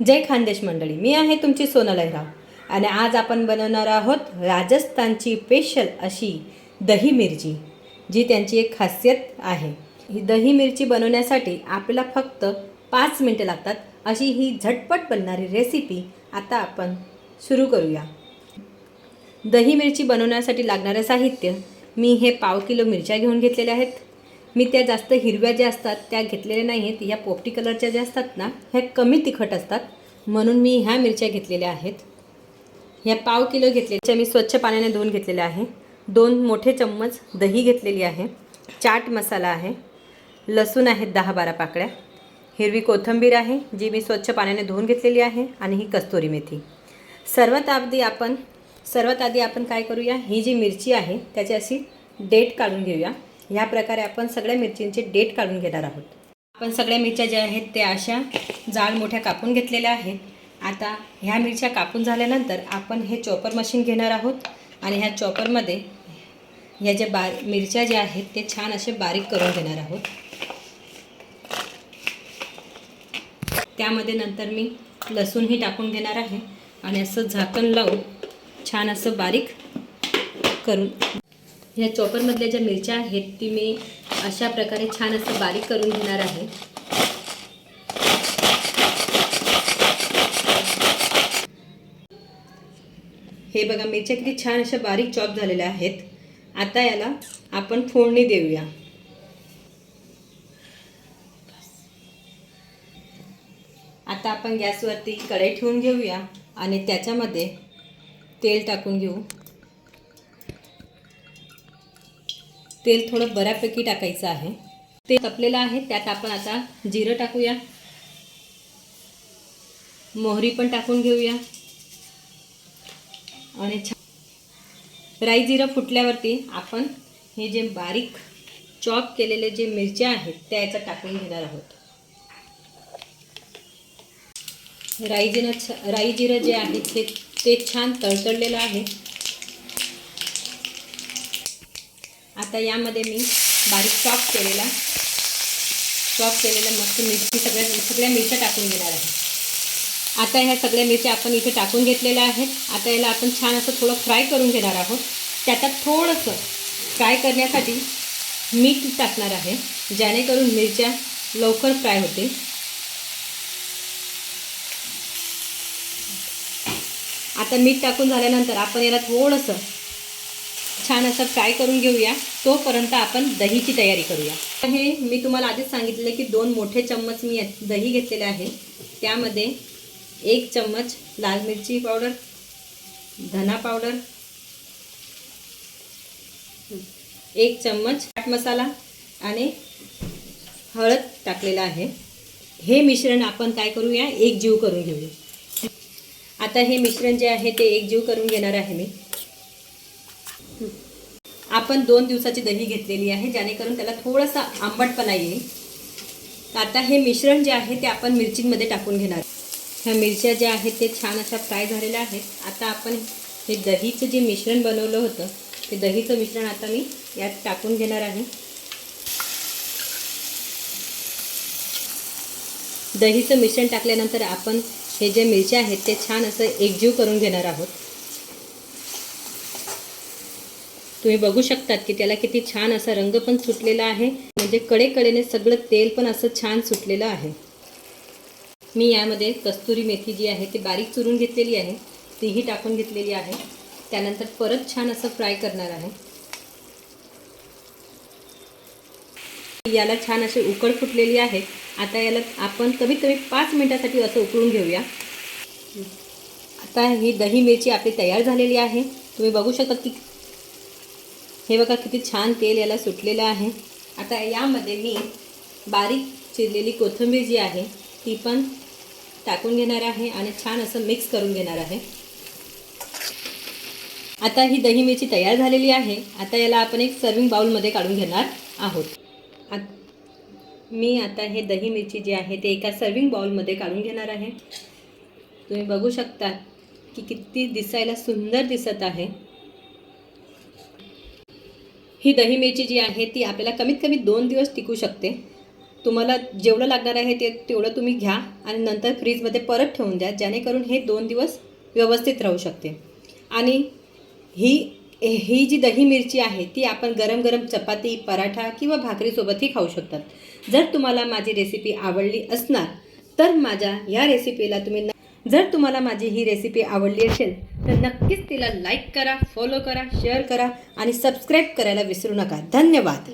जय खानदेश मंडळी, मी आहे तुमची सोनल अहिराव आणि आज आपण बनवणार आहोत राजस्थानची स्पेशल अशी दही मिरची, जी त्यांची एक खासियत आहे। ही दही मिरची बनवण्यासाठी आपल्याला फक्त 5 मिनिटे लागतात। अशी ही झटपट बनणारी रेसिपी आता आपण सुरू करूया। दही मिरची बनवण्यासाठी लागणारे साहित्य, मी हे पाव किलो मिरच्या घेऊन घेतलेल्या आहेत। मी त्या जास्त हिरव्या ज्या असतात त्या घेतलेल्या नाही आहेत। या पोपटी कलरच्या ज्या असतात ना, ह्या कमी तिखट असतात, म्हणून मी ह्या मिरच्या घेतलेल्या आहेत। ह्या पाव किलो घेतलेल्या मी स्वच्छ पाण्याने धुवून घेतलेल्या आहे। 2 मोठे चम्मच दही घेतलेली आहे। चाट मसाला आहे, लसूण आहेत 10-12 पाकळ्या, हिरवी कोथिंबीर आहे जी मी स्वच्छ पाण्याने धुवून घेतलेली आहे, आणि ही कस्तुरी मेथी। सर्वात आधी आपण काय करूया, ही जी मिरची आहे त्याची अशी डेट काढून घेऊया। ह्या प्रकारे आपण सगळ्या मिरचींचे डेट काढून घेणार आहोत। आपण सगळ्या मिरच्या ज्या आहेत त्या अशा जाड मोठ्या कापून घेतलेल्या आहेत। आता ह्या मिरच्या कापून झाल्यानंतर आपण हे चॉपर मशीन घेणार आहोत, आणि ह्या चॉपरमध्ये ह्या ज्या मिरच्या ज्या आहेत ते छान असे बारीक करून घेणार आहोत। त्यामध्ये नंतर मी लसूणही टाकून घेणार आहे, आणि असं झाकण लावून छान असं बारीक करून ह्या चॉपरमधल्या ज्या मिरच्या आहेत ती मी अशा प्रकारे छान असं बारीक करून घेणार आहे। हे बघा, मिरच्या किती छान अशा बारीक चॉप झालेल्या आहेत। आता याला आपण फोडणी देऊया। आता आपण गॅसवरती कढई ठेवून घेऊया, आणि त्याच्यामध्ये तेल टाकून घेऊ। तेल थोडं बऱ्यापैकी टाकायचं आहे। ते तपलेलं आहे, त्यात आपण आता जिरं टाकूया, मोहरी पण टाकून घेऊया, आणि राई जिरं फुटल्यावरती आपण हे जे बारीक चॉप केलेले जे मिरच्या आहेत त्या याच्यात टाकून घेणार आहोत। राई जिरं जे आहे ते छान तळतळलेलं आहे। आता यामध्ये मी बारीक चॉप केलेला मस्त मिरची सगळ्या मिरच्या टाकून घेणार आहे। आता ह्या सगळ्या मिरच्या आपण इथे टाकून घेतलेल्या आहेत। आता याला आपण छान असं थोडं फ्राय करून घेणार आहोत। त्याच्यात थोडंसं फ्राय करण्यासाठी मीठ टाकणार आहे, जेणेकरून मिरच्या लवकर फ्राय होते। आता मीठ टाकून झाल्यानंतर आपण याला थोडंसं छान असं फ्राय करून घेऊया। तोपर्यंत आपण दहीची तयारी करूया। हे मी तुम्हाला आधीच सांगितले की 2 मोठे चम्मच मी दही घेतलेले आहे। त्यामध्ये 1 चम्मच लाल मिरची पावडर, धना पावडर, 1 चम्मच चाट मसाला आणि हळद टाकलेला आहे। हे मिश्रण आपण काय करूया, एकजीव करून घेऊया। आता हे मिश्रण जे आहे ते एकजीव करून घेणार आहे मी। आपण 2 दिवसाची दही घेतलेली आहे, जेणेकरून त्याला थोडासा आंबटपणा येईल। आता हे मिश्रण जे आहे ते आपण मिरचींमध्ये टाकून घेणार। ह्या मिरच्या ज्या आहेत ते छान अशा फ्राय झालेल्या आहेत। आता आपण हे दहीचं जे मिश्रण बनवलं होतं ते दहीचं मिश्रण आता मी यात टाकून घेणार आहे। दहीचं मिश्रण टाकल्यानंतर आपण हे जे मिरच्या आहेत ते छान असं एकजीव करून घेणार आहोत। तुम्ही बघू शकतात की त्याला किती छान असा रंग पण सुटलेला आहे, म्हणजे कडेकडेने सगळं तेल पण असं छान सुटलेलं आहे। मी यामध्ये कस्तुरी मेथी जी आहे ती बारीक चुरून घेतलेली आहे, तीही टाकून घेतलेली आहे। त्यानंतर परत छान असं फ्राय करणार आहे। याला छान अशी उकळ फुटलेली आहे। आता याला आपण कमीत कमी 5 मिनिटांसाठी असं उकळून घेऊया। आता ही दही मिरची आपली तयार झालेली आहे। तुम्ही बघू शकता की हे बघा किती छान तेल याला सुटलेलं आहे। आता यामध्ये मी बारीक चिरलेली कोथिंबीर जी आहे ती पण टाकून घेणार आहे, आणि छान असं मिक्स करून घेणार आहे। आता ही दही मिरची तयार झालेली आहे। आता याला आपण एक सर्विंग बाउलमध्ये काढून घेणार आहोत। मी आता हे दही मिरची जी आहे ते एका सर्विंग बाउलमध्ये काढून घेणार आहे। तुम्ही बघू शकता की किती दिसायला सुंदर दिसत आहे। ही दही मिरची जी आहे ती आपल्याला कमीत कमी 2 दिवस टिकू शकते। तुम्हाला जेवढं लागणार आहे तेवढं तुम्ही घ्या आणि नंतर फ्रीजमध्ये परत ठेवून द्या, जेणेकरून हे 2 दिवस व्यवस्थित राहू शकते. आणि ही जी दही मिरची आहे ती आपण गरम गरम चपाती, पराठा किंवा भाकरीसोबतही खाऊ शकतात. जर तुम्हाला माझी रेसिपी आवडली असणार तर जर तुम्हाला माझी ही रेसिपी आवडली असेल तर नक्कीच तिला लाईक करा, फॉलो करा, शेअर करा आणि सबस्क्राईब करायला विसरू नका. धन्यवाद.